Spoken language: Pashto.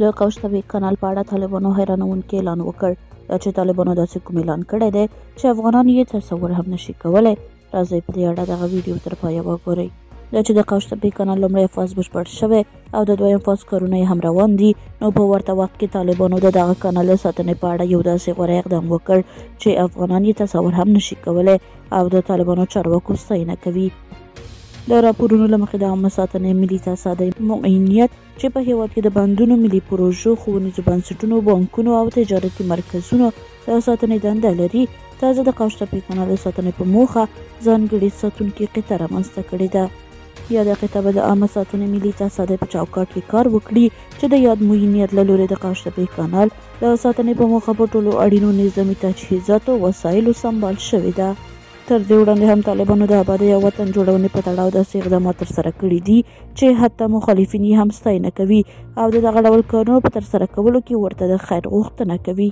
د قوشتبې کانال په اړه طالبانو حیرانوونکی اعلان وکړ. دا چې طالبانو داسې کوم اعلان کړی دی چې افغانان یې تصور هم نشي کولی. راځئ په دې اړه دغه ویډیو تر پایه وګورئ. دا چې د قوشتبې کانال لومړی فاز بشپړ شوی او د دویم فاز کارونه یې هم روان دي، نو په ورته وخت کې طالبانو د دغه کانال د ساتنې په اړه یو داسې غوره اقدام وکړ چې افغانان یې تصور هم نشي کولی او د طالبانو چارواکو ستاینه کوي. د راپورونو له مخې د عامه ساتنې ملي تصادۍ معینیت چې په هیواد کې د بندونو، ملي پروژو، ښوونیزو بنسټونو، بانکونو او تجارتي مرکزونو د ساتنې دنده لري، تازه د قوشتبې کانال د ساتنې په موخه ځانګړې ساتونکې قطعه رامنځته کړې ده. یاده قطعه به د عامه ساتنې ملي تصادۍ په چوکاټ کې کار وکړي چې د یاد معینیت له لورې د قوشتبې کانال د ساتنې په موخه په ټولو اړینو نظامي تجهیزاتو او وسایلو سمبال شوې ده. تر دې وړاندې هم طالبانو د آبادۍ او وطن جوړونې په تړاو داسې اقدامات ترسره کړي دي چې حتی مخالفین یې هم ستاینه کوي او د دغه ډول کارونو په ترسره کولو کې ورته د خیر غوښتنه کوي.